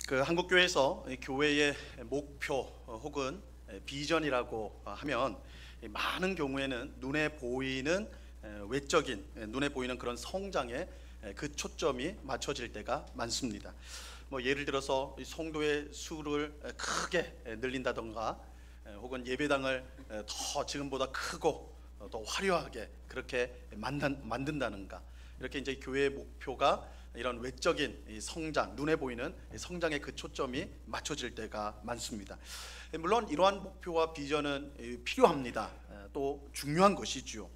한국 교회에서 교회의 목표 혹은 비전이라고 하면 많은 경우에는 눈에 보이는 외적인 눈에 보이는 그런 성장에 그 초점이 맞춰질 때가 많습니다. 예를 들어서 성도의 수를 크게 늘린다던가 혹은 예배당을 더 지금보다 크고 더 화려하게 그렇게 만든다는가, 이렇게 이제 교회의 목표가 이런 외적인 성장, 눈에 보이는 성장의 그 초점이 맞춰질 때가 많습니다. 물론 이러한 목표와 비전은 필요합니다. 또 중요한 것이지요.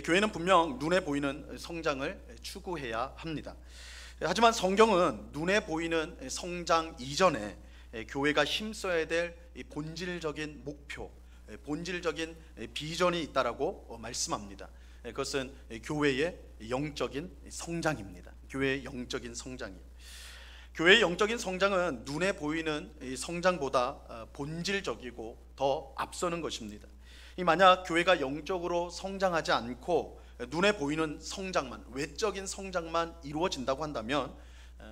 교회는 분명 눈에 보이는 성장을 추구해야 합니다. 하지만 성경은 눈에 보이는 성장 이전에 교회가 힘써야 될 본질적인 목표, 본질적인 비전이 있다라고 말씀합니다. 그것은 교회의 영적인 성장입니다. 교회의 영적인 성장이에요. 교회의 영적인 성장은 눈에 보이는 성장보다 본질적이고 더 앞서는 것입니다. 만약 교회가 영적으로 성장하지 않고 눈에 보이는 성장만, 외적인 성장만 이루어진다고 한다면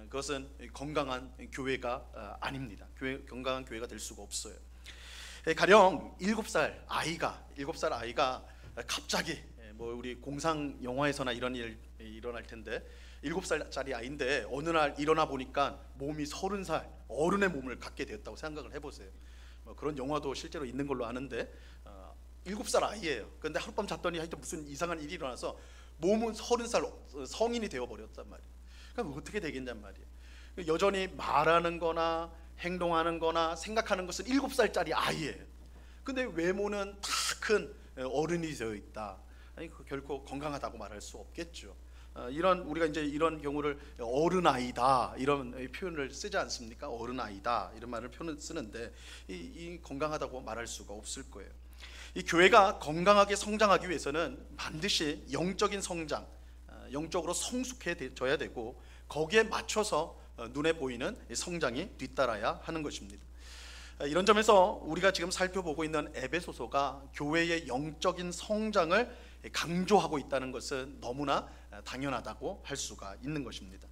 그것은 건강한 교회가 아닙니다. 건강한 교회가 될 수가 없어요. 가령 7살 아이가 갑자기 우리 공상 영화에서나 이런 일 일어날 텐데 7살짜리 아이인데 어느 날 일어나 보니까 몸이 30살 어른의 몸을 갖게 되었다고 생각을 해보세요. 그런 영화도 실제로 있는 걸로 아는데 7살 아이예요. 그런데 하룻밤 잤더니 하여튼 무슨 이상한 일이 일어나서 몸은 30살 성인이 되어버렸단 말이에요. 그럼 어떻게 되겠냔 말이에요. 여전히 말하는 거나 행동하는 거나 생각하는 것은 7살짜리 아이예요. 근데 외모는 다 큰 어른이 되어 있다. 결코 건강하다고 말할 수 없겠죠. 우리가 이제 이런 경우를 어른아이다 이런 표현을 쓰지 않습니까? 어른아이다 이런 말을 쓰는데 이 건강하다고 말할 수가 없을 거예요. 이 교회가 건강하게 성장하기 위해서는 반드시 영적인 성장, 영적으로 성숙해져야 되고 거기에 맞춰서 눈에 보이는 성장이 뒤따라야 하는 것입니다. 이런 점에서 우리가 지금 살펴보고 있는 에베소서가 교회의 영적인 성장을 강조하고 있다는 것은 너무나 당연하다고 할 수가 있는 것입니다.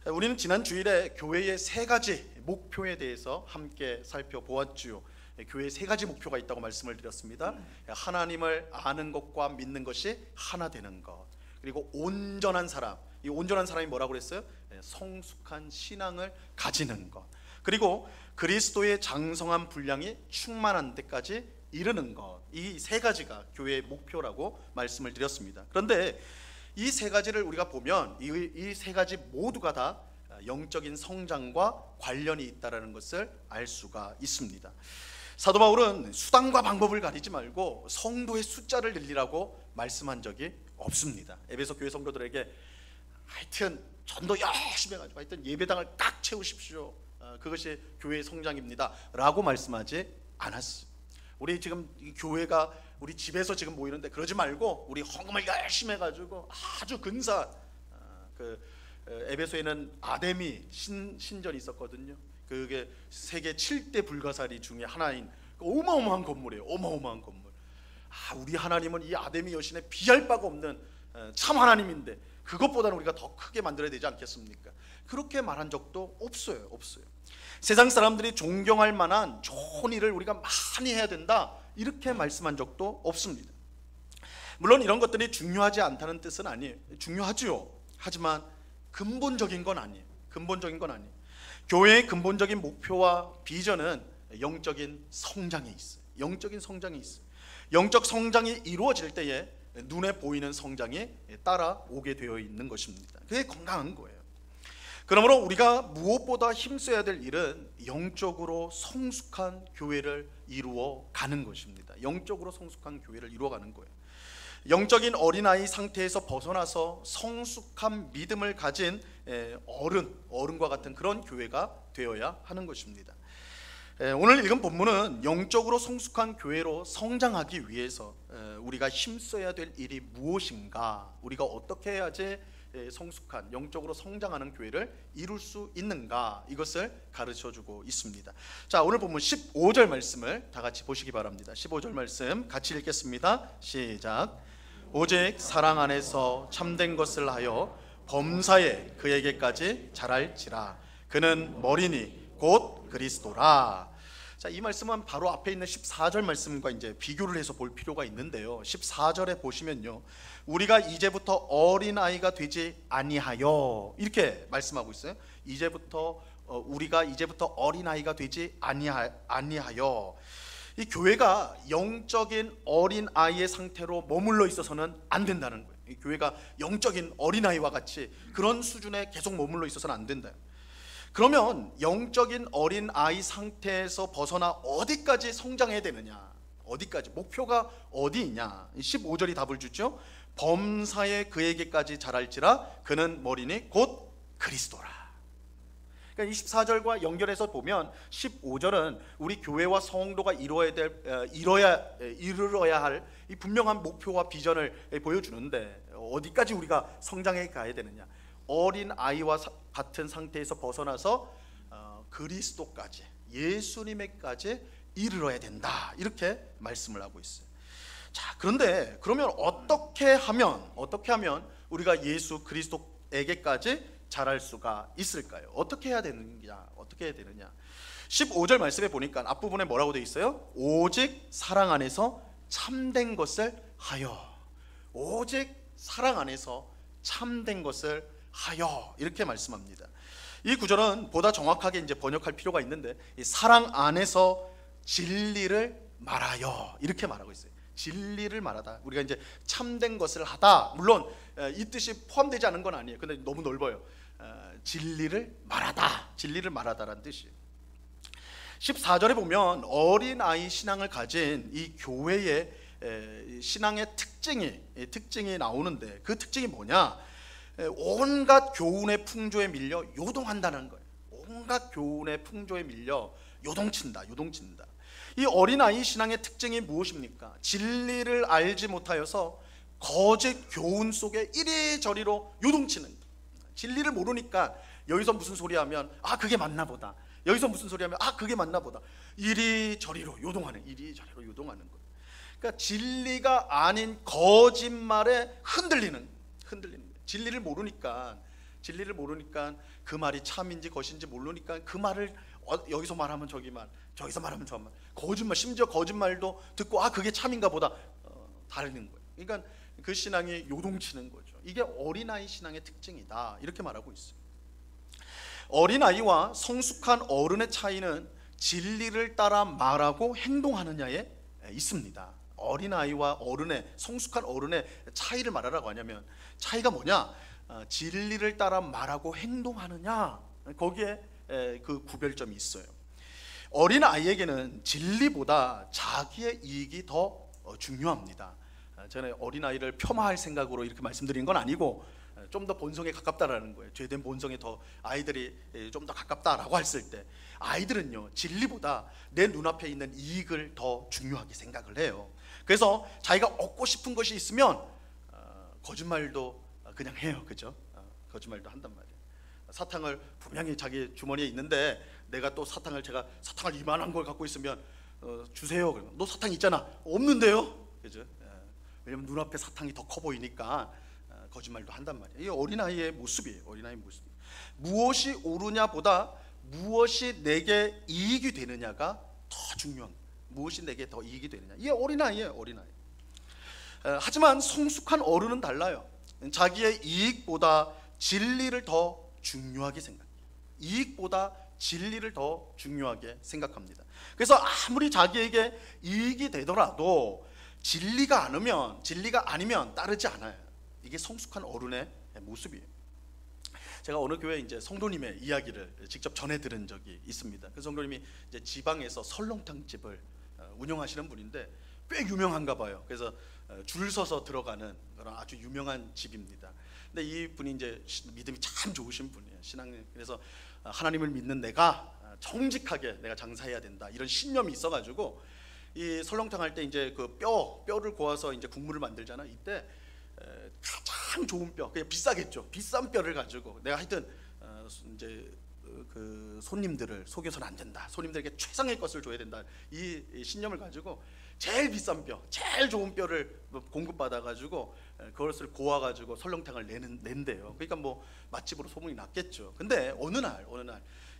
우리는 지난 주일에 교회의 3가지 목표에 대해서 함께 살펴보았지요. 교회에 3가지 목표가 있다고 말씀을 드렸습니다. 하나님을 아는 것과 믿는 것이 하나 되는 것, 그리고 온전한 사람, 이 온전한 사람이 뭐라고 그랬어요? 성숙한 신앙을 가지는 것, 그리고 그리스도의 장성한 분량이 충만한 데까지 이르는 것, 이 3가지가 교회의 목표라고 말씀을 드렸습니다. 그런데 이 3가지를 우리가 보면 이 3가지 모두가 다 영적인 성장과 관련이 있다는 것을 알 수가 있습니다. 사도 바울은 수단과 방법을 가리지 말고 성도의 숫자를 늘리라고 말씀한 적이 없습니다. 에베소 교회 성도들에게 하여튼 전도 열심히 해가지고 하여튼 예배당을 꽉 채우십시오, 그것이 교회의 성장입니다 라고 말씀하지 않았어요. 우리 지금 교회가 우리 집에서 지금 모이는데 그러지 말고 우리 헌금을 열심히 해가지고 아주 근사한 에베소에는 아데미 신전이 있었거든요. 그게 세계 7대 불가사리 중에 하나인 어마어마한 건물이에요. 어마어마한 건물. 우리 하나님은 이 아데미 여신에 비할 바가 없는 참 하나님인데 그것보다는 우리가 더 크게 만들어야 되지 않겠습니까? 그렇게 말한 적도 없어요. 세상 사람들이 존경할 만한 좋은 일을 우리가 많이 해야 된다 이렇게 말씀한 적도 없습니다. 물론 이런 것들이 중요하지 않다는 뜻은 아니에요. 중요하지요. 하지만 근본적인 건 아니에요. 교회의 근본적인 목표와 비전은 영적인 성장에 있어요. 영적 성장이 이루어질 때에 눈에 보이는 성장이 따라오게 되어 있는 것입니다. 그게 건강한 거예요. 그러므로 우리가 무엇보다 힘써야 될 일은 영적으로 성숙한 교회를 이루어 가는 것입니다. 영적인 어린아이 상태에서 벗어나서 성숙한 믿음을 가진 어른과 같은 그런 교회가 되어야 하는 것입니다. 오늘 읽은 본문은 영적으로 성숙한 교회로 성장하기 위해서 우리가 힘써야 될 일이 무엇인가, 우리가 어떻게 해야지 성숙한 영적으로 성장하는 교회를 이룰 수 있는가, 이것을 가르쳐주고 있습니다. 자, 오늘 본문 15절 말씀을 다 같이 보시기 바랍니다. 15절 말씀 같이 읽겠습니다. 시작. 오직 사랑 안에서 참된 것을 하여 범사에 그에게까지 자랄지라. 그는 머리니 곧 그리스도라. 자, 이 말씀은 바로 앞에 있는 14절 말씀과 이제 비교를 해서 볼 필요가 있는데요. 14절에 보시면요, 우리가 이제부터 어린아이가 되지 아니하여, 이렇게 말씀하고 있어요. 우리가 이제부터 어린아이가 되지 아니하여. 이 교회가 영적인 어린아이의 상태로 머물러 있어서는 안 된다는 거예요. 이 교회가 영적인 어린아이와 같이 그런 수준에 계속 머물러 있어서는 안 된다. 그러면 영적인 어린아이 상태에서 벗어나 어디까지 성장해야 되느냐, 어디까지, 목표가 어디 있냐. 15절이 답을 주죠. 범사에 그에게까지 자랄지라 그는 머리니 곧 그리스도라. 그러니까 24절과 연결해서 보면 15절은 우리 교회와 성도가 이루어야 할 이 분명한 목표와 비전을 보여주는데, 어디까지 우리가 성장해 가야 되느냐, 어린아이와 같은 상태에서 벗어나서 그리스도까지, 예수님에까지 이르러야 된다, 이렇게 말씀을 하고 있어요. 자, 그런데 그러면 어떻게 하면 우리가 예수 그리스도에게까지 자랄 수가 있을까요? 어떻게 해야 되느냐? 15절 말씀에 보니까 앞부분에 뭐라고 되어 있어요? 오직 사랑 안에서 참된 것을 하여. 오직 사랑 안에서 참된 것을 하여, 이렇게 말씀합니다. 이 구절은 보다 정확하게 이제 번역할 필요가 있는데, 이 사랑 안에서 진리를 말하여, 이렇게 말하고 있어요. 진리를 말하다. 우리가 이제 참된 것을 하다, 물론 이 뜻이 포함되지 않은 건 아니에요. 근데 너무 넓어요. 진리를 말하다라는 뜻이에요. 14절에 보면 어린아이 신앙을 가진 이 교회의 신앙의 특징이 나오는데, 그 특징이 뭐냐? 온갖 교훈의 풍조에 밀려 요동한다는 거예요. 온갖 교훈의 풍조에 밀려 요동친다. 이 어린아이 신앙의 특징이 무엇입니까? 진리를 알지 못하여서 거짓 교훈 속에 이리저리로 요동치는 거예요. 진리를 모르니까 여기서 무슨 소리 하면 그게 맞나 보다, 여기서 무슨 소리 하면 그게 맞나 보다, 이리저리로 요동하는 거예요. 그러니까 진리가 아닌 거짓말에 흔들리는 거예요. 진리를 모르니까 그 말이 참인지 것인지 모르니까 그 말을 여기서 말하면 저기 말, 저기서 말하면 저 말, 거짓말, 심지어 거짓말도 듣고 그게 참인가 보다 다르는 거예요. 그러니까 그 신앙이 요동치는 거죠. 이게 어린아이 신앙의 특징이다, 이렇게 말하고 있어요. 어린아이와 성숙한 어른의 차이는 진리를 따라 말하고 행동하느냐에 있습니다. 어린아이와 성숙한 어른의 차이를 말하라고 하냐면, 차이가 뭐냐? 진리를 따라 말하고 행동하느냐, 거기에 그 구별점이 있어요. 어린아이에게는 진리보다 자기의 이익이 더 중요합니다. 저는 어린아이를 폄하할 생각으로 이렇게 말씀드린 건 아니고, 좀 더 본성에 가깝다라는 거예요. 죄된 본성에 더 아이들이 좀 더 가깝다라고 했을 때, 아이들은요, 진리보다 내 눈앞에 있는 이익을 더 중요하게 생각을 해요. 그래서 자기가 얻고 싶은 것이 있으면 거짓말도 그냥 해요. 그죠? 거짓말도 한단 말이에요. 사탕을 분명히 자기 주머니에 있는데, 내가 또 사탕을 이만한 걸 갖고 있으면 주세요. 그러면 너 사탕 있잖아. 없는데요. 그죠? 왜냐면 눈앞에 사탕이 더 커 보이니까 거짓말도 한단 말이에요. 이게 어린아이의 모습이에요. 무엇이 옳으냐보다 무엇이 내게 이익이 되느냐가 더 중요한 거예요. 무엇이 내게 더 이익이 되느냐, 이게 어린아이예요. 하지만 성숙한 어른은 달라요. 자기의 이익보다 진리를 더 중요하게 생각해요. 생각합니다. 그래서 아무리 자기에게 이익이 되더라도 진리가 아니면 따르지 않아요. 이게 성숙한 어른의 모습이에요. 제가 어느 교회 이제 성도님의 이야기를 직접 전해 들은 적이 있습니다. 그 성도님이 이제 지방에서 설렁탕 집을 운영하시는 분인데 꽤 유명한가 봐요. 그래서 줄 서서 들어가는 그런 아주 유명한 집입니다. 근데 이 분이 이제 믿음이 참 좋으신 분이에요. 그래서 하나님을 믿는 내가 정직하게 내가 장사해야 된다, 이런 신념이 있어가지고 이 설렁탕 할 때 이제 그 뼈를 고아서 이제 국물을 만들잖아. 이때 가장 좋은 뼈, 그냥 비싸겠죠. 비싼 뼈를 가지고 내가 하여튼 이제 그 손님들을 속여서는 안 된다, 손님들에게 최상의 것을 줘야 된다, 이 신념을 가지고 제일 비싼 뼈, 제일 좋은 뼈를 공급받아가지고 그것을 고아가지고 설렁탕을 낸대요. 그러니까 뭐 맛집으로 소문이 났겠죠. 근데 어느 날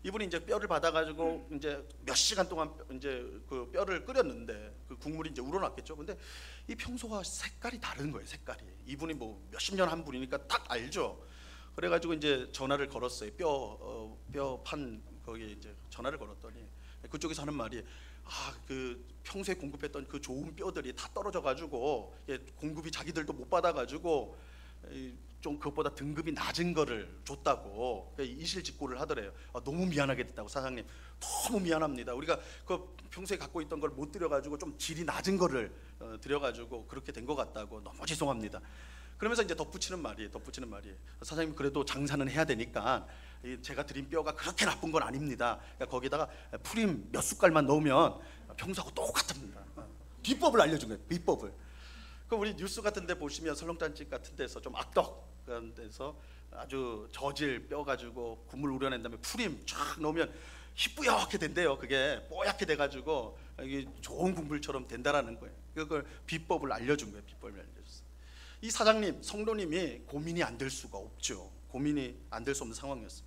이분이 이제 뼈를 받아가지고 이제 몇 시간 동안 이제 그 뼈를 끓였는데 그 국물이 이제 우러났겠죠. 근데 이 평소와 색깔이 다른 거예요. 색깔이. 이분이 뭐 몇십 년 한 분이니까 딱 알죠. 그래가지고 이제 전화를 걸었어요. 뼈 판 거기 이제 전화를 걸었더니 그쪽에서 하는 말이 그 평소에 공급했던 그 좋은 뼈들이 다 떨어져가지고 공급이 자기들도 못 받아가지고 좀 그것보다 등급이 낮은 거를 줬다고 이실직고를 하더래요. 너무 미안하게 됐다고. 사장님 너무 미안합니다. 우리가 그 평소에 갖고 있던 걸 못 드려가지고 좀 질이 낮은 거를 드려가지고 그렇게 된 것 같다고. 너무 죄송합니다. 그러면서 이제 덧붙이는 말이 사장님 그래도 장사는 해야 되니까 제가 드린 뼈가 그렇게 나쁜 건 아닙니다. 그러니까 거기다가 프림 몇 숟갈만 넣으면 평소하고 똑같습니다. 비법을 알려준 거예요. 비법을. 그 우리 뉴스 같은 데 보시면 설렁탕집 같은 데서 좀 악덕 그런 데서 아주 저질 뼈 가지고 국물 우려낸 다음에 프림 쫙 넣으면 희뿌옇게 된대요. 그게 뽀얗게 돼가지고 이게 좋은 국물처럼 된다라는 거예요. 그걸 비법을 알려준 거예요. 비법을 알려줬어요. 이 사장님, 성도님이 고민이 안 될 수가 없죠. 고민이 안 될 수 없는 상황이었어요.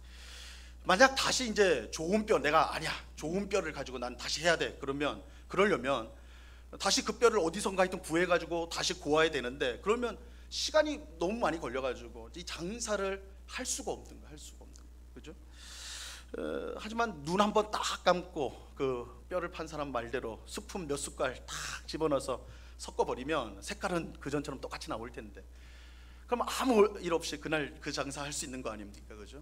만약 다시 이제 좋은 뼈, 내가 아니야 좋은 뼈를 가지고 난 다시 해야 돼. 그러려면 다시 그 뼈를 어디선가 하여튼 구해가지고 다시 고아야 되는데, 그러면 시간이 너무 많이 걸려가지고 이 장사를 할 수가 없는 거야. 그죠? 하지만 눈 한번 딱 감고 그 뼈를 판 사람 말대로 스푼 몇 숟갈 딱 집어넣어서 섞어버리면 색깔은 그전처럼 똑같이 나올 텐데, 그럼 아무 일 없이 그날 그 장사 할 수 있는 거 아닙니까? 그죠?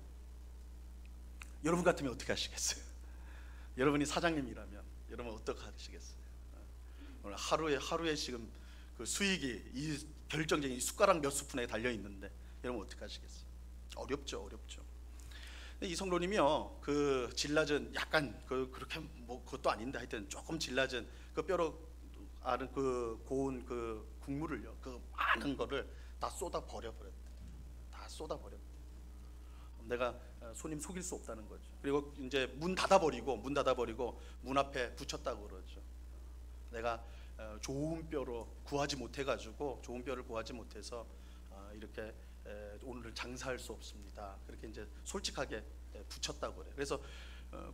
여러분 같으면 어떻게 하시겠어요? 여러분이 사장님이라면 여러분 어떻게 하시겠어요? 오늘 하루에 지금 그 수익이 이 결정적인 숟가락 몇 스푼에 달려 있는데 여러분 어떻게 하시겠어요? 어렵죠. 이 성도님이요, 그 질낮은 약간 그렇게 뭐 그것도 아닌데 하여튼 조금 질낮은 그 뼈로 아는 그 고운 그 국물을요, 그 많은 거를 다 쏟아 버렸대. 내가 손님 속일 수 없다는 거죠. 그리고 이제 문 닫아버리고 문 앞에 붙였다고 그러죠. 내가 좋은 뼈를 구하지 못해서 이렇게 오늘 장사할 수 없습니다. 그렇게 이제 솔직하게 붙였다고 그래요. 그래서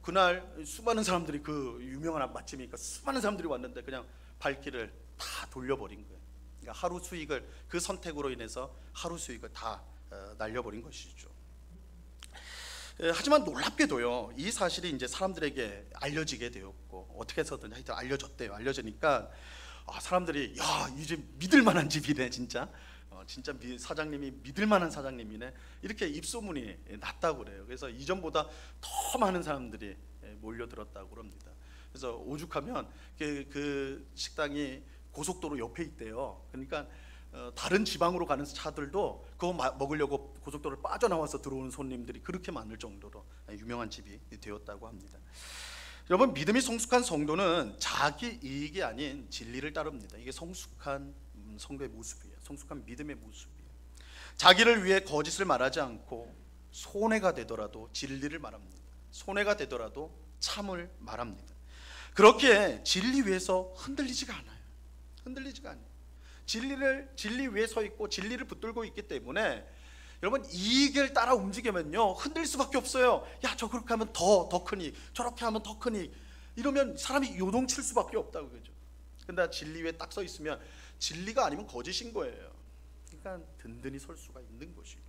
그날 수많은 사람들이, 그 유명한 맛집이니까 수많은 사람들이 왔는데 그냥 발길을 다 돌려버린 거예요. 그러니까 하루 수익을, 그 선택으로 인해서 하루 수익을 다 날려버린 것이죠. 하지만 놀랍게도요, 이 사실이 이제 사람들에게 알려지게 되었고, 어떻게 해서든 하여튼 알려졌대요. 알려지니까 사람들이 야, 이 집 믿을 만한 집이네 진짜. 진짜 사장님이 믿을 만한 사장님이네, 이렇게 입소문이 났다고 그래요. 그래서 이전보다 더 많은 사람들이 몰려들었다고 합니다. 그래서 오죽하면 그 식당이 고속도로 옆에 있대요. 그러니까 다른 지방으로 가는 차들도 그거 먹으려고 고속도로를 빠져나와서 들어오는 손님들이 그렇게 많을 정도로 유명한 집이 되었다고 합니다. 여러분, 믿음이 성숙한 성도는 자기 이익이 아닌 진리를 따릅니다. 이게 성숙한 성도의 모습이에요. 성숙한 믿음의 모습이에요. 자기를 위해 거짓을 말하지 않고 손해가 되더라도 진리를 말합니다. 손해가 되더라도 참을 말합니다. 그렇게 진리 위에서 흔들리지가 않아요. 진리 위에 서 있고 진리를 붙들고 있기 때문에 여러분, 이익을 따라 움직이면요 흔들릴 수밖에 없어요. 야, 저 그렇게 하면 더 크니, 저렇게 하면 더 크니, 이러면 사람이 요동칠 수밖에 없다고. 그죠? 근데 진리 위에 딱 서 있으면 진리가 아니면 거짓인 거예요. 그러니까 든든히 설 수가 있는 것이죠.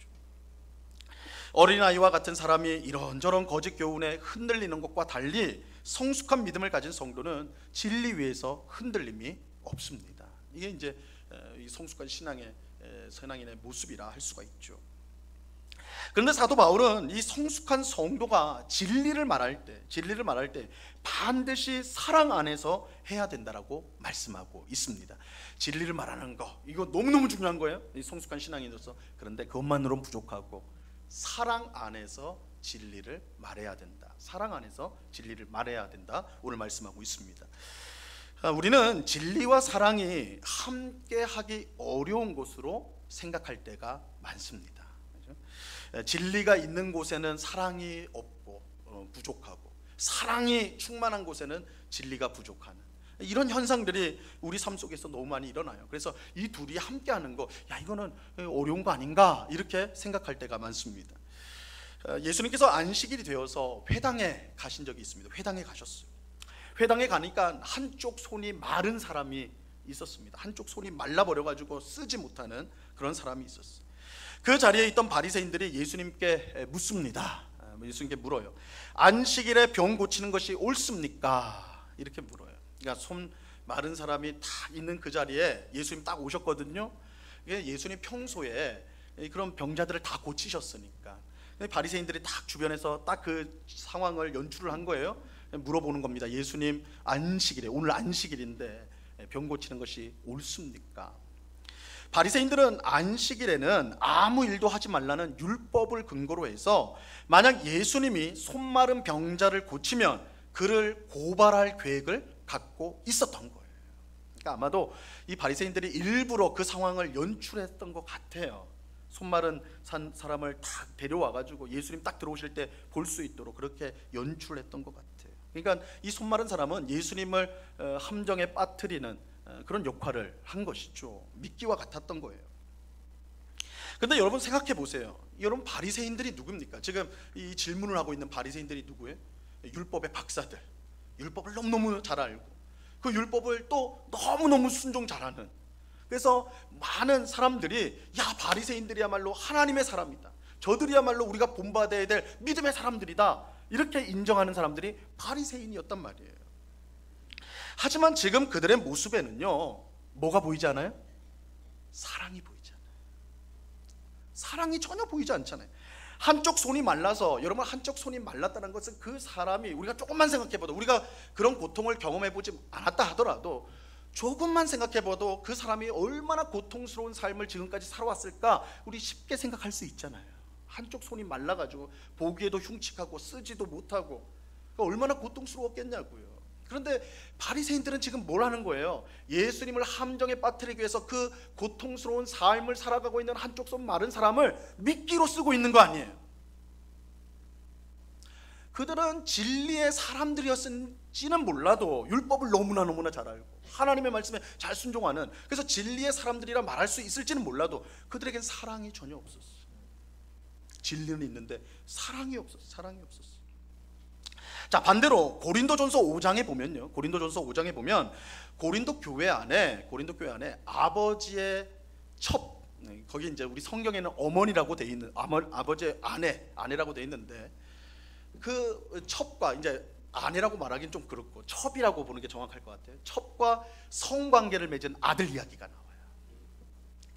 어린아이와 같은 사람이 이런저런 거짓 교훈에 흔들리는 것과 달리 성숙한 믿음을 가진 성도는 진리 위에서 흔들림이 없습니다. 이게 이제 이 성숙한 신앙인의 모습이라 할 수가 있죠. 그런데 사도 바울은 이 성숙한 성도가 진리를 말할 때 반드시 사랑 안에서 해야 된다라고 말씀하고 있습니다. 진리를 말하는 거, 이거 너무너무 중요한 거예요, 이 성숙한 신앙인으로서. 그런데 그것만으로는 부족하고 사랑 안에서 진리를 말해야 된다. 오늘 말씀하고 있습니다. 우리는 진리와 사랑이 함께하기 어려운 것으로 생각할 때가 많습니다. 진리가 있는 곳에는 사랑이 없고 부족하고, 사랑이 충만한 곳에는 진리가 부족하는 이런 현상들이 우리 삶 속에서 너무 많이 일어나요. 그래서 이 둘이 함께하는 거, 야, 이거는 어려운 거 아닌가, 이렇게 생각할 때가 많습니다. 예수님께서 안식일이 되어서 회당에 가신 적이 있습니다. 회당에 가셨어요. 회당에 가니까 한쪽 손이 마른 사람이 있었습니다. 한쪽 손이 말라버려가지고 쓰지 못하는 그런 사람이 있었어요. 그 자리에 있던 바리새인들이 예수님께 묻습니다. 예수님께 물어요. 안식일에 병 고치는 것이 옳습니까? 이렇게 물어요. 그러니까 손 마른 사람이 다 있는 그 자리에 예수님 딱 오셨거든요. 예수님 평소에 그런 병자들을 다 고치셨으니까 바리새인들이 딱 주변에서 딱 그 상황을 연출을 한 거예요. 물어보는 겁니다. 예수님, 안식일에, 오늘 안식일인데 병 고치는 것이 옳습니까? 바리새인들은 안식일에는 아무 일도 하지 말라는 율법을 근거로 해서 만약 예수님이 손 마른 병자를 고치면 그를 고발할 계획을 갖고 있었던 거예요. 그러니까 아마도 이 바리새인들이 일부러 그 상황을 연출했던 것 같아요. 손 마른 사람을 딱 데려와가지고 예수님 딱 들어오실 때 볼 수 있도록 그렇게 연출했던 것 같아요. 그러니까 이 손 마른 사람은 예수님을 함정에 빠뜨리는 그런 역할을 한 것이죠. 미끼와 같았던 거예요. 근데 여러분 생각해 보세요. 여러분 바리새인들이 누굽니까? 지금 이 질문을 하고 있는 바리새인들이 누구예요? 율법의 박사들. 율법을 너무너무 잘 알고 그 율법을 또 너무너무 순종 잘하는, 그래서 많은 사람들이 야 바리새인들이야말로 하나님의 사람이다, 저들이야말로 우리가 본받아야 될 믿음의 사람들이다, 이렇게 인정하는 사람들이 바리새인이었단 말이에요. 하지만 지금 그들의 모습에는요 뭐가 보이지 않아요? 사랑이 보이지 않아요. 사랑이 전혀 보이지 않잖아요. 한쪽 손이 말라서, 여러분 한쪽 손이 말랐다는 것은 그 사람이, 우리가 조금만 생각해봐도, 우리가 그런 고통을 경험해보지 않았다 하더라도 조금만 생각해봐도 그 사람이 얼마나 고통스러운 삶을 지금까지 살아왔을까 우리 쉽게 생각할 수 있잖아요. 한쪽 손이 말라가지고 보기에도 흉측하고 쓰지도 못하고 얼마나 고통스러웠겠냐고요. 그런데 바리새인들은 지금 뭘 하는 거예요? 예수님을 함정에 빠뜨리기 위해서 그 고통스러운 삶을 살아가고 있는 한쪽 손 마른 사람을 미끼로 쓰고 있는 거 아니에요. 그들은 진리의 사람들이었는지는 몰라도 율법을 너무나 잘 알고 하나님의 말씀에 잘 순종하는, 그래서 진리의 사람들이라 말할 수 있을지는 몰라도 그들에겐 사랑이 전혀 없었어요. 진리는 있는데 사랑이 없었어요. 자, 반대로 고린도전서 5장에 보면요, 고린도전서 5장에 보면 고린도 교회 안에 아버지의 첩, 거기 이제 우리 성경에는 어머니라고 돼 있는, 아버지의 아내라고 돼 있는데 그 첩과, 이제 아내라고 말하기는 좀 그렇고 첩이라고 보는 게 정확할 것 같아요. 첩과 성관계를 맺은 아들 이야기가 나와요.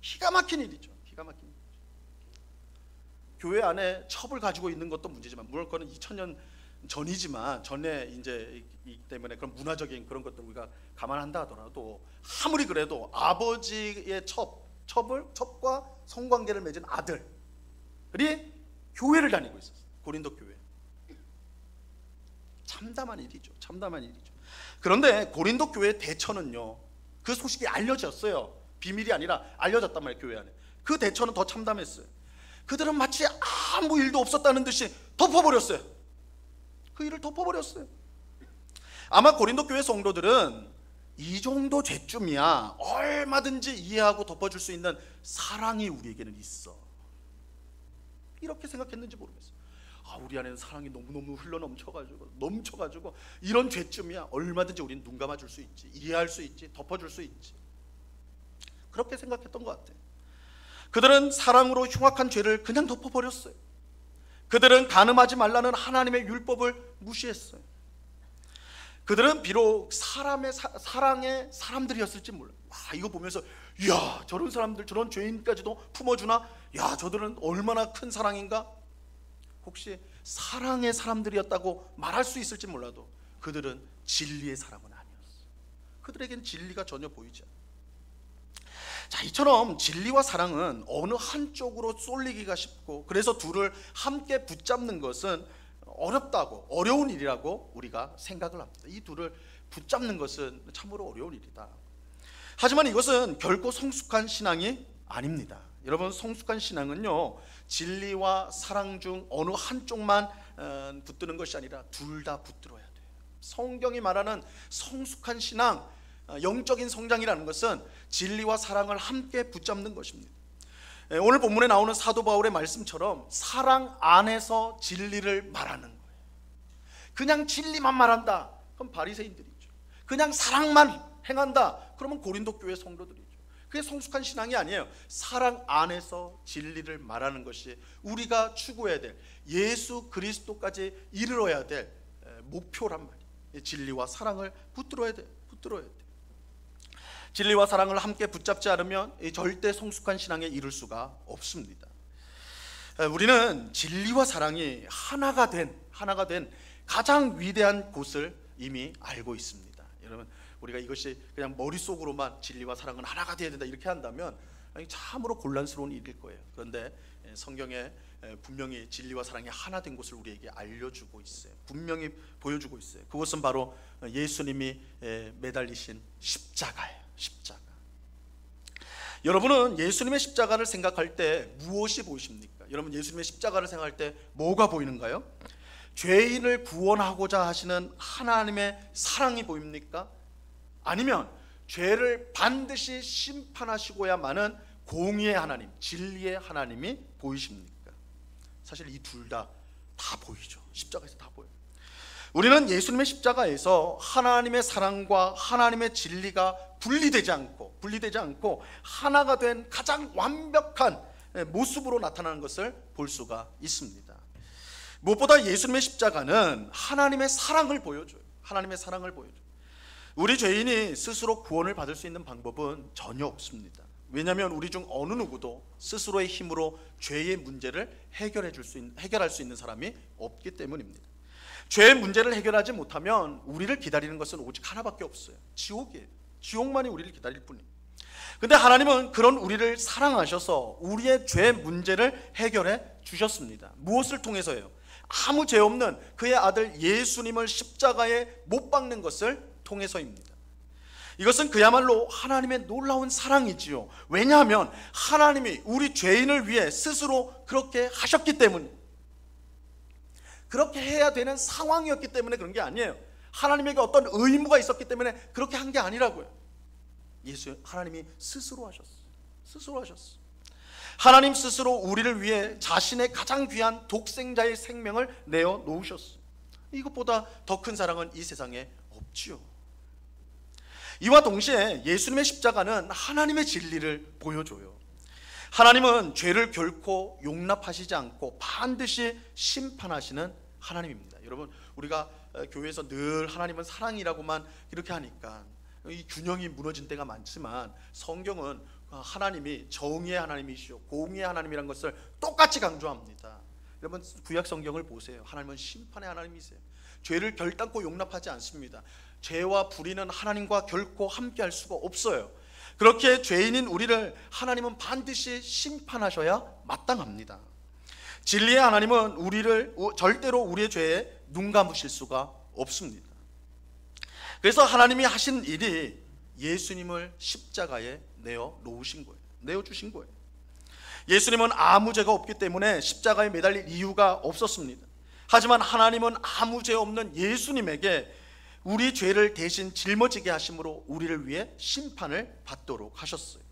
기가 막힌 일이죠. 기가 막힌 일이죠. 교회 안에 첩을 가지고 있는 것도 문제지만, 물론 그거는 2000년 전이지만 전에 이제 이 때문에 그런 문화적인 그런 것들 우리가 감안한다 하더라도, 아무리 그래도 아버지의 첩과 성관계를 맺은 아들이 교회를 다니고 있었어요. 고린도 교회. 참담한 일이죠. 그런데 고린도 교회 대처는요, 그 소식이 알려졌어요. 비밀이 아니라 알려졌단 말이에요. 교회 안에. 그 대처는 더 참담했어요. 그들은 마치 아무 일도 없었다는 듯이 덮어버렸어요. 그 일을 덮어버렸어요. 아마 고린도 교회 성도들은 이 정도 죄쯤이야 얼마든지 이해하고 덮어줄 수 있는 사랑이 우리에게는 있어, 이렇게 생각했는지 모르겠어요. 우리 안에는 사랑이 너무너무 흘러 넘쳐가지고 이런 죄쯤이야 얼마든지 우리는 눈 감아줄 수 있지, 이해할 수 있지, 덮어줄 수 있지, 그렇게 생각했던 것 같아요. 그들은 사랑으로 흉악한 죄를 그냥 덮어버렸어요. 그들은 간음하지 말라는 하나님의 율법을 무시했어요. 그들은 비록 사랑의 사람들이었을지 몰라요. 이거 보면서 이야, 저런 사람들, 저런 죄인까지도 품어주나? 야, 저들은 얼마나 큰 사랑인가? 혹시 사랑의 사람들이었다고 말할 수 있을지 몰라도 그들은 진리의 사람은 아니었어요. 그들에겐 진리가 전혀 보이지 않아요. 자, 이처럼 진리와 사랑은 어느 한쪽으로 쏠리기가 쉽고, 그래서 둘을 함께 붙잡는 것은 어려운 일이라고 우리가 생각을 합니다. 이 둘을 붙잡는 것은 참으로 어려운 일이다. 하지만 이것은 결코 성숙한 신앙이 아닙니다. 여러분, 성숙한 신앙은요, 진리와 사랑 중 어느 한쪽만 붙드는 것이 아니라 둘 다 붙들어야 돼요. 성경이 말하는 성숙한 신앙, 영적인 성장이라는 것은 진리와 사랑을 함께 붙잡는 것입니다. 오늘 본문에 나오는 사도 바울의 말씀처럼 사랑 안에서 진리를 말하는 거예요. 그냥 진리만 말한다, 그럼 바리새인들이죠. 그냥 사랑만 행한다, 그러면 고린도 교회 성도들이죠. 그게 성숙한 신앙이 아니에요. 사랑 안에서 진리를 말하는 것이 우리가 추구해야 될, 예수 그리스도까지 이르러야 될 목표란 말이에요. 진리와 사랑을 붙들어야 돼. 진리와 사랑을 함께 붙잡지 않으면 절대 성숙한 신앙에 이를 수가 없습니다. 우리는 진리와 사랑이 하나가 된 가장 위대한 곳을 이미 알고 있습니다. 여러분, 우리가 이것이 그냥 머릿속으로만 진리와 사랑은 하나가 되어야 된다 이렇게 한다면 참으로 곤란스러운 일일 거예요. 그런데 성경에 분명히 진리와 사랑이 하나 된 곳을 우리에게 알려주고 있어요. 분명히 보여주고 있어요. 그것은 바로 예수님이 매달리신 십자가예요. 십자가. 여러분은 예수님의 십자가를 생각할 때 무엇이 보이십니까? 여러분, 예수님의 십자가를 생각할 때 뭐가 보이는가요? 죄인을 구원하고자 하시는 하나님의 사랑이 보입니까? 아니면 죄를 반드시 심판하시고야만은 공의의 하나님, 진리의 하나님이 보이십니까? 사실 이 둘 다 보이죠. 십자가에서 다 보여요. 우리는 예수님의 십자가에서 하나님의 사랑과 하나님의 진리가 분리되지 않고 하나가 된 가장 완벽한 모습으로 나타나는 것을 볼 수가 있습니다. 무엇보다 예수님의 십자가는 하나님의 사랑을 보여줘요. 우리 죄인이 스스로 구원을 받을 수 있는 방법은 전혀 없습니다. 왜냐하면 우리 중 어느 누구도 스스로의 힘으로 죄의 문제를 해결할 수 있는 사람이 없기 때문입니다. 죄의 문제를 해결하지 못하면 우리를 기다리는 것은 오직 하나밖에 없어요. 지옥이에요. 지옥만이 우리를 기다릴 뿐이에요. 근데 하나님은 그런 우리를 사랑하셔서 우리의 죄 문제를 해결해 주셨습니다. 무엇을 통해서요? 아무 죄 없는 그의 아들 예수님을 십자가에 못 박는 것을 통해서입니다. 이것은 그야말로 하나님의 놀라운 사랑이지요. 왜냐하면 하나님이 우리 죄인을 위해 스스로 그렇게 하셨기 때문에, 그렇게 해야 되는 상황이었기 때문에 그런 게 아니에요. 하나님에게 어떤 의무가 있었기 때문에 그렇게 한 게 아니라고요. 하나님이 스스로 하셨어요. 하나님 스스로 우리를 위해 자신의 가장 귀한 독생자의 생명을 내어 놓으셨어요. 이것보다 더 큰 사랑은 이 세상에 없지요. 이와 동시에 예수님의 십자가는 하나님의 진리를 보여줘요. 하나님은 죄를 결코 용납하시지 않고 반드시 심판하시는 하나님입니다. 여러분, 우리가 교회에서 늘 하나님은 사랑이라고만 이렇게 하니까 이 균형이 무너진 때가 많지만, 성경은 하나님이 정의의 하나님이시오, 공의의 하나님이라는 것을 똑같이 강조합니다. 여러분, 구약 성경을 보세요. 하나님은 심판의 하나님이세요. 죄를 결단코 용납하지 않습니다. 죄와 불의는 하나님과 결코 함께할 수가 없어요. 그렇게 죄인인 우리를 하나님은 반드시 심판하셔야 마땅합니다. 진리의 하나님은 절대로 우리의 죄에 눈 감으실 수가 없습니다. 그래서 하나님이 하신 일이 예수님을 십자가에 내어주신 거예요. 예수님은 아무 죄가 없기 때문에 십자가에 매달릴 이유가 없었습니다. 하지만 하나님은 아무 죄 없는 예수님에게 우리 죄를 대신 짊어지게 하심으로 우리를 위해 심판을 받도록 하셨어요.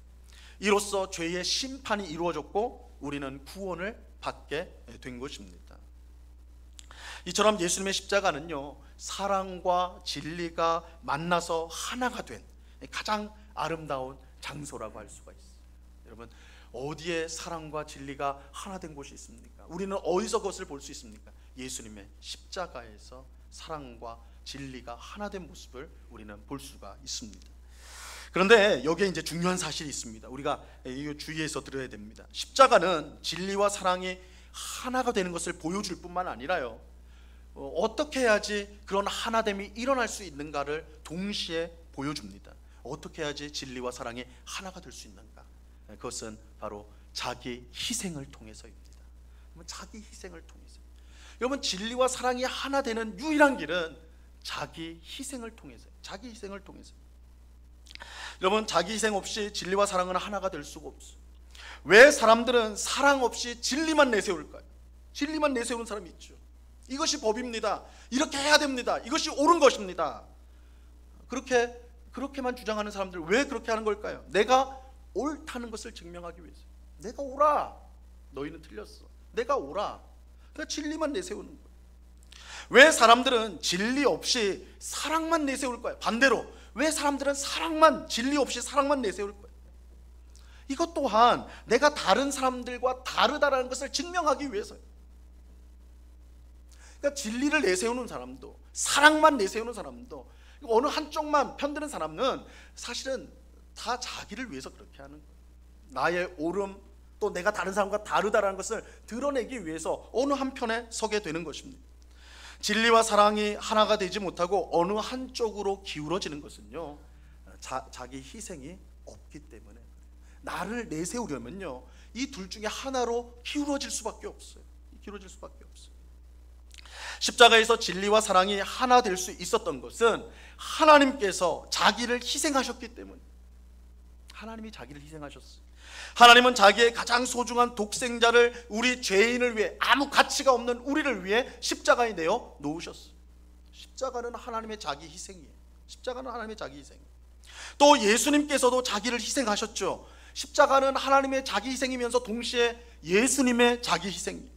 이로써 죄의 심판이 이루어졌고 우리는 구원을 받게 된 것입니다. 이처럼 예수님의 십자가는요, 사랑과 진리가 만나서 하나가 된 가장 아름다운 장소라고 할 수가 있어요. 여러분, 어디에 사랑과 진리가 하나 된 곳이 있습니까? 우리는 어디서 그것을 볼 수 있습니까? 예수님의 십자가에서 사랑과 진리가 하나 된 모습을 우리는 볼 수가 있습니다. 그런데 여기에 이제 중요한 사실이 있습니다. 우리가 이거 주의해서 들어야 됩니다. 십자가는 진리와 사랑이 하나가 되는 것을 보여줄 뿐만 아니라요, 어떻게 해야지 그런 하나됨이 일어날 수 있는가를 동시에 보여줍니다. 어떻게 해야지 진리와 사랑이 하나가 될 수 있는가? 그것은 바로 자기 희생을 통해서입니다. 자기 희생을 통해서. 여러분, 진리와 사랑이 하나 되는 유일한 길은 자기 희생을 통해서요. 자기 희생을 통해서. 여러분, 자기 희생 없이 진리와 사랑은 하나가 될 수가 없어요. 왜 사람들은 사랑 없이 진리만 내세울까요? 진리만 내세우는 사람이 있죠. 이것이 법입니다. 이렇게 해야 됩니다. 이것이 옳은 것입니다. 그렇게만 주장하는 사람들, 왜 그렇게 하는 걸까요? 내가 옳다는 것을 증명하기 위해서. 내가 오라. 너희는 틀렸어. 내가 오라. 그러니까 진리만 내세우는 거예요. 왜 사람들은 진리 없이 사랑만 내세울 거야? 반대로 왜 사람들은 사랑만, 진리 없이 사랑만 내세울 거야? 이것 또한 내가 다른 사람들과 다르다라는 것을 증명하기 위해서예요. 그러니까 진리를 내세우는 사람도, 사랑만 내세우는 사람도, 어느 한쪽만 편드는 사람은 사실은 다 자기를 위해서 그렇게 하는 거예요. 나의 옳음, 또 내가 다른 사람과 다르다라는 것을 드러내기 위해서 어느 한편에 서게 되는 것입니다. 진리와 사랑이 하나가 되지 못하고 어느 한쪽으로 기울어지는 것은요, 자기 희생이 없기 때문에. 나를 내세우려면요, 이 둘 중에 하나로 기울어질 수밖에 없어요. 기울어질 수밖에 없어요. 십자가에서 진리와 사랑이 하나 될 수 있었던 것은 하나님께서 자기를 희생하셨기 때문에. 하나님이 자기를 희생하셨어요. 하나님은 자기의 가장 소중한 독생자를 우리 죄인을 위해, 아무 가치가 없는 우리를 위해 십자가에 내어 놓으셨어요. 십자가는 하나님의 자기 희생이에요. 십자가는 하나님의 자기 희생이에요. 또 예수님께서도 자기를 희생하셨죠. 십자가는 하나님의 자기 희생이면서 동시에 예수님의 자기 희생이에요.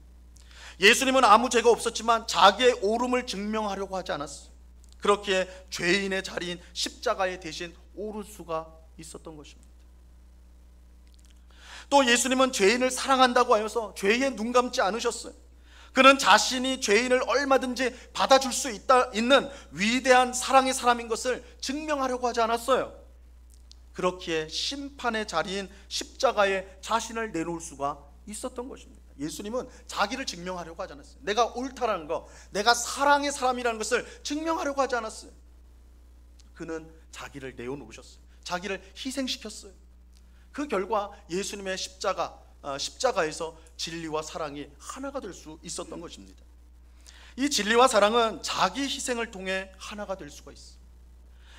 예수님은 아무 죄가 없었지만 자기의 옳음을 증명하려고 하지 않았어요. 그렇기에 죄인의 자리인 십자가에 대신 오를 수가 있었던 것입니다. 또 예수님은 죄인을 사랑한다고 하여서 죄에 눈 감지 않으셨어요. 그는 자신이 죄인을 얼마든지 받아줄 수 있는 위대한 사랑의 사람인 것을 증명하려고 하지 않았어요. 그렇기에 심판의 자리인 십자가에 자신을 내놓을 수가 있었던 것입니다. 예수님은 자기를 증명하려고 하지 않았어요. 내가 옳다라는 것, 내가 사랑의 사람이라는 것을 증명하려고 하지 않았어요. 그는 자기를 내어놓으셨어요. 자기를 희생시켰어요. 그 결과 예수님의 십자가에서 진리와 사랑이 하나가 될 수 있었던 것입니다. 이 진리와 사랑은 자기 희생을 통해 하나가 될 수가 있어요.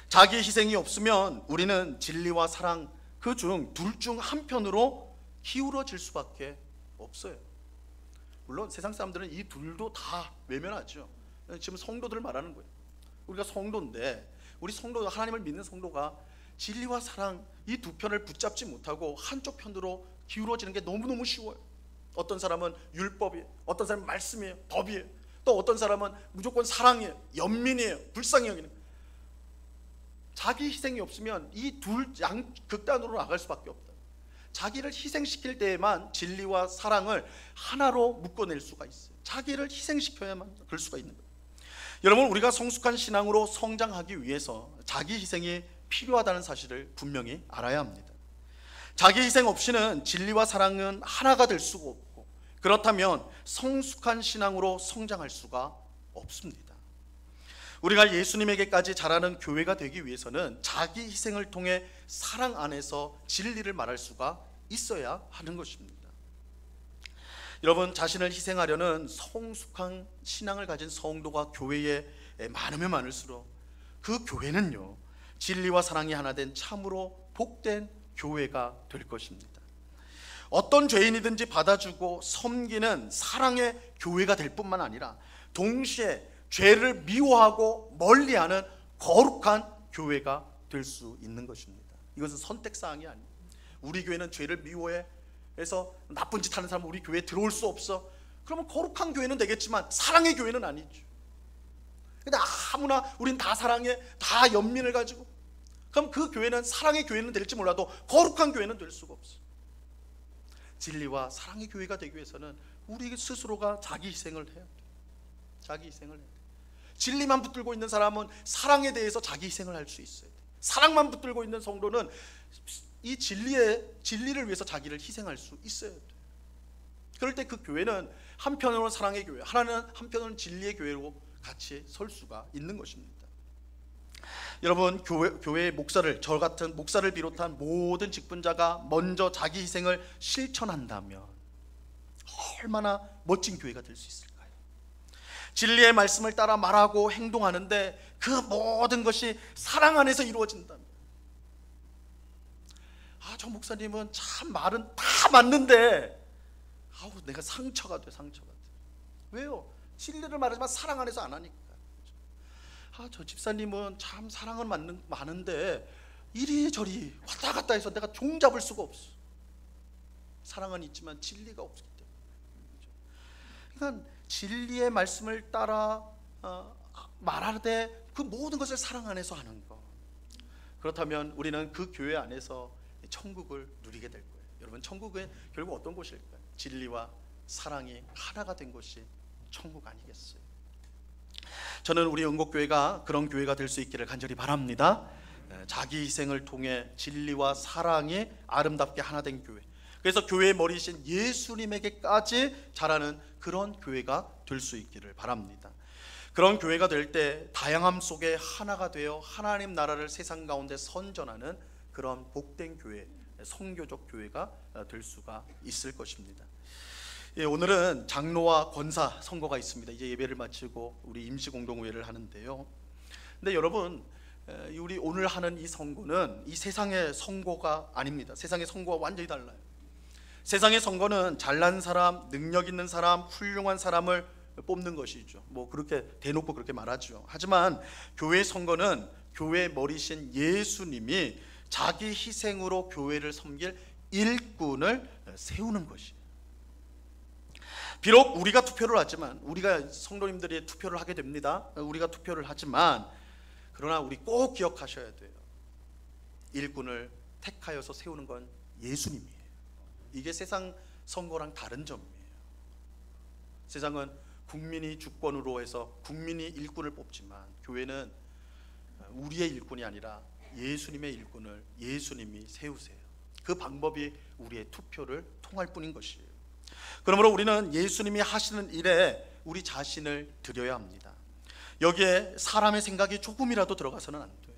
자기 희생이 없으면 우리는 진리와 사랑 그 중 둘 중 한편으로 기울어질 수밖에 없어요. 물론 세상 사람들은 이 둘도 다 외면하죠. 지금 성도들을 말하는 거예요. 우리가 성도인데, 우리 성도, 하나님을 믿는 성도가 진리와 사랑 이 두 편을 붙잡지 못하고 한쪽 편으로 기울어지는 게 너무너무 쉬워요. 어떤 사람은 율법이에요, 어떤 사람은 말씀이에요, 법이에요, 또 어떤 사람은 무조건 사랑이에요, 연민이에요, 불쌍히 여기는. 자기 희생이 없으면 이 둘 양 극단으로 나갈 수밖에 없다. 자기를 희생시킬 때에만 진리와 사랑을 하나로 묶어낼 수가 있어요. 자기를 희생시켜야만 그럴 수가 있는 거예요. 여러분, 우리가 성숙한 신앙으로 성장하기 위해서 자기 희생이 필요하다는 사실을 분명히 알아야 합니다. 자기 희생 없이는 진리와 사랑은 하나가 될 수가 없고, 그렇다면 성숙한 신앙으로 성장할 수가 없습니다. 우리가 예수님에게까지 자라는 교회가 되기 위해서는 자기 희생을 통해 사랑 안에서 진리를 말할 수가 있어야 하는 것입니다. 여러분, 자신을 희생하려는 성숙한 신앙을 가진 성도가 교회에 많으면 많을수록 그 교회는요, 진리와 사랑이 하나 된 참으로 복된 교회가 될 것입니다. 어떤 죄인이든지 받아주고 섬기는 사랑의 교회가 될 뿐만 아니라 동시에 죄를 미워하고 멀리하는 거룩한 교회가 될 수 있는 것입니다. 이것은 선택사항이 아니에요. 우리 교회는 죄를 미워해서 나쁜 짓 하는 사람은 우리 교회에 들어올 수 없어. 그러면 거룩한 교회는 되겠지만 사랑의 교회는 아니죠. 근데 아무나 우린 다 사랑해, 다 연민을 가지고, 그럼 그 교회는 사랑의 교회는 될지 몰라도 거룩한 교회는 될 수가 없어요. 진리와 사랑의 교회가 되기 위해서는 우리 스스로가 자기 희생을 해야 돼요. 자기 희생을 해야 돼요. 진리만 붙들고 있는 사람은 사랑에 대해서 자기 희생을 할 수 있어야 돼요. 사랑만 붙들고 있는 성도는 이 진리를 위해서 자기를 희생할 수 있어야 돼요. 그럴 때 그 교회는 한편으로는 사랑의 교회, 하나는 한편으로는 진리의 교회로 같이 설 수가 있는 것입니다. 여러분, 교회의 목사를, 저 같은 목사를 비롯한 모든 직분자가 먼저 자기 희생을 실천한다면 얼마나 멋진 교회가 될 수 있을까요? 진리의 말씀을 따라 말하고 행동하는데 그 모든 것이 사랑 안에서 이루어진다면, 저 목사님은 참 말은 다 맞는데 내가 상처가 돼. 왜요? 진리를 말하지만 사랑 안에서 안 하니까. 저 집사님은 참 사랑은 많은데 이리저리 왔다 갔다 해서 내가 종잡을 수가 없어. 사랑은 있지만 진리가 없기 때문에. 그러니까 진리의 말씀을 따라 말하되 그 모든 것을 사랑 안에서 하는 것. 그렇다면 우리는 그 교회 안에서 천국을 누리게 될 거예요. 여러분, 천국은 결국 어떤 곳일까요? 진리와 사랑이 하나가 된 곳이 천국 아니겠어요? 저는 우리 은곡교회가 그런 교회가 될 수 있기를 간절히 바랍니다. 자기 희생을 통해 진리와 사랑이 아름답게 하나 된 교회, 그래서 교회의 머리이신 예수님에게까지 자라는 그런 교회가 될 수 있기를 바랍니다. 그런 교회가 될 때 다양함 속에 하나가 되어 하나님 나라를 세상 가운데 선전하는 그런 복된 교회, 성교적 교회가 될 수가 있을 것입니다. 오늘은 장로와 권사 선거가 있습니다. 이제 예배를 마치고 우리 임시공동회를 하는데요. 근데 여러분, 우리 오늘 하는 이 선거는 이 세상의 선거가 아닙니다. 세상의 선거와 완전히 달라요. 세상의 선거는 잘난 사람, 능력 있는 사람, 훌륭한 사람을 뽑는 것이죠. 뭐 그렇게 대놓고 그렇게 말하죠. 하지만 교회 선거는 교회 머리신 예수님이 자기 희생으로 교회를 섬길 일꾼을 세우는 것이에요. 비록 우리가 투표를 하지만, 우리가 성도님들이 투표를 하게 됩니다. 우리가 투표를 하지만, 그러나 우리 꼭 기억하셔야 돼요. 일꾼을 택하여서 세우는 건 예수님이에요. 이게 세상 선거랑 다른 점이에요. 세상은 국민이 주권으로 해서 국민이 일꾼을 뽑지만, 교회는 우리의 일꾼이 아니라 예수님의 일꾼을 예수님이 세우세요. 그 방법이 우리의 투표를 통할 뿐인 것이에요. 그러므로 우리는 예수님이 하시는 일에 우리 자신을 드려야 합니다. 여기에 사람의 생각이 조금이라도 들어가서는 안 돼요.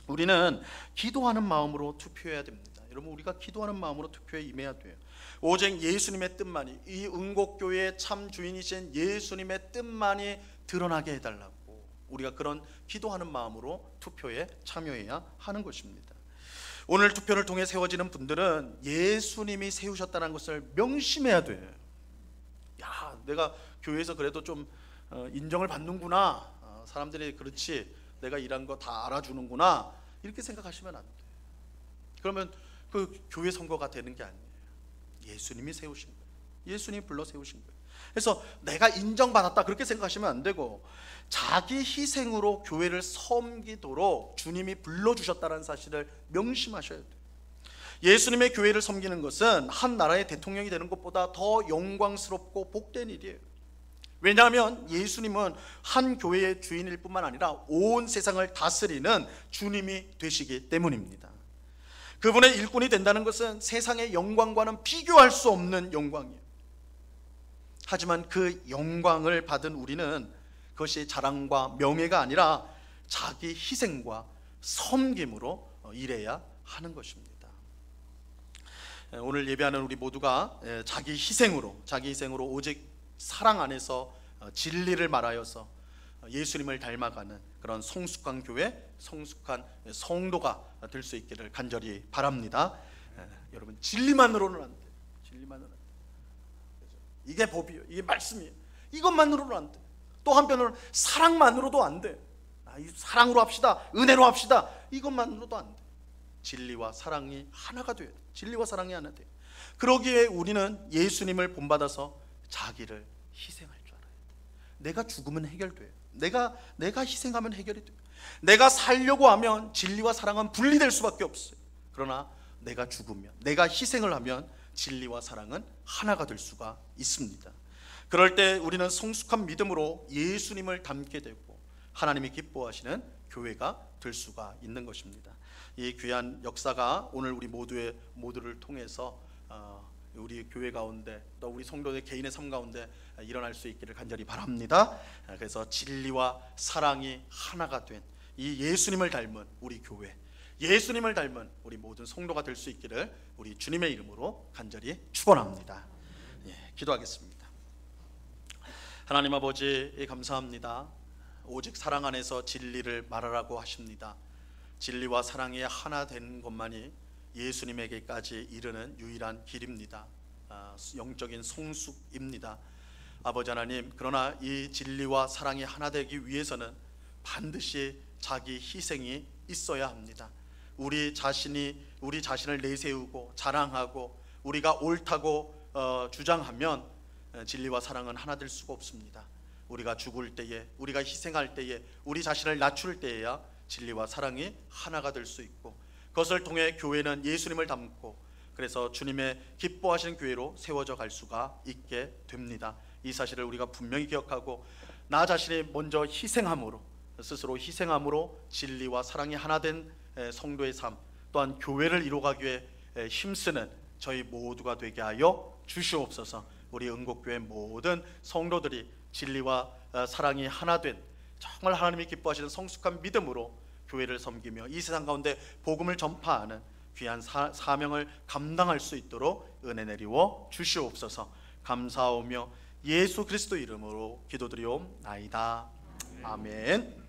우리는 기도하는 마음으로 투표해야 됩니다. 여러분, 우리가 기도하는 마음으로 투표에 임해야 돼요. 오직 예수님의 뜻만이, 이 은곡교회의 참 주인이신 예수님의 뜻만이 드러나게 해달라고, 우리가 그런 기도하는 마음으로 투표에 참여해야 하는 것입니다. 오늘 투표를 통해 세워지는 분들은 예수님이 세우셨다는 것을 명심해야 돼요. 야, 내가 교회에서 그래도 좀 인정을 받는구나, 사람들이 그렇지 내가 일한 거 다 알아주는구나, 이렇게 생각하시면 안 돼요. 그러면 그 교회 선거가 되는 게 아니에요. 예수님이 세우신 거예요. 예수님이 불러 세우신 거예요. 그래서 내가 인정받았다 그렇게 생각하시면 안 되고, 자기 희생으로 교회를 섬기도록 주님이 불러주셨다는 사실을 명심하셔야 돼요. 예수님의 교회를 섬기는 것은 한 나라의 대통령이 되는 것보다 더 영광스럽고 복된 일이에요. 왜냐하면 예수님은 한 교회의 주인일 뿐만 아니라 온 세상을 다스리는 주님이 되시기 때문입니다. 그분의 일꾼이 된다는 것은 세상의 영광과는 비교할 수 없는 영광이에요. 하지만 그 영광을 받은 우리는 그것이 자랑과 명예가 아니라 자기 희생과 섬김으로 일해야 하는 것입니다. 오늘 예배하는 우리 모두가 자기 희생으로 오직 사랑 안에서 진리를 말하여서 예수님을 닮아가는 그런 성숙한 교회, 성숙한 성도가 될 수 있기를 간절히 바랍니다. 여러분, 진리만으로는 안 돼요. 진리만으로는 안 돼요. 이게 법이에요. 이게 말씀이에요. 이것만으로는 안 돼요. 또 한편으로는 사랑만으로도 안 돼요. 사랑으로 합시다, 은혜로 합시다, 이것만으로도 안 돼요. 진리와 사랑이 하나가 돼요. 진리와 사랑이 하나 돼요. 그러기에 우리는 예수님을 본받아서 자기를 희생할 줄 알아야 돼요. 내가 죽으면 해결돼요. 내가 희생하면 해결이 돼요. 내가 살려고 하면 진리와 사랑은 분리될 수밖에 없어요. 그러나 내가 죽으면, 내가 희생을 하면 진리와 사랑은 하나가 될 수가 있습니다. 그럴 때 우리는 성숙한 믿음으로 예수님을 닮게 되고 하나님이 기뻐하시는 교회가 될 수가 있는 것입니다. 이 귀한 역사가 오늘 우리 모두를 통해서 우리 교회 가운데, 또 우리 성도들 개인의 삶 가운데 일어날 수 있기를 간절히 바랍니다. 그래서 진리와 사랑이 하나가 된 이 예수님을 닮은 우리 교회, 예수님을 닮은 우리 모든 성도가 될 수 있기를 우리 주님의 이름으로 간절히 축원합니다. 기도하겠습니다. 하나님 아버지, 감사합니다. 오직 사랑 안에서 진리를 말하라고 하십니다. 진리와 사랑이 하나 된 것만이 예수님에게까지 이르는 유일한 길입니다. 영적인 성숙입니다. 아버지 하나님, 그러나 이 진리와 사랑이 하나 되기 위해서는 반드시 자기 희생이 있어야 합니다. 우리 자신을 내세우고 자랑하고 우리가 옳다고 주장하면 진리와 사랑은 하나 될 수가 없습니다. 우리가 죽을 때에, 우리가 희생할 때에, 우리 자신을 낮출 때에야 진리와 사랑이 하나가 될 수 있고, 그것을 통해 교회는 예수님을 닮고, 그래서 주님의 기뻐하시는 교회로 세워져 갈 수가 있게 됩니다. 이 사실을 우리가 분명히 기억하고, 나 자신이 먼저 희생함으로, 스스로 희생함으로 진리와 사랑이 하나 된 성도의 삶, 또한 교회를 이루어가기 위해 힘쓰는 저희 모두가 되게 하여 주시옵소서. 우리 은곡교회 모든 성도들이 진리와 사랑이 하나 된 정말 하나님이 기뻐하시는 성숙한 믿음으로 교회를 섬기며 이 세상 가운데 복음을 전파하는 귀한 사명을 감당할 수 있도록 은혜 내리워 주시옵소서. 감사하며 예수 그리스도 이름으로 기도드리옵나이다. 아멘.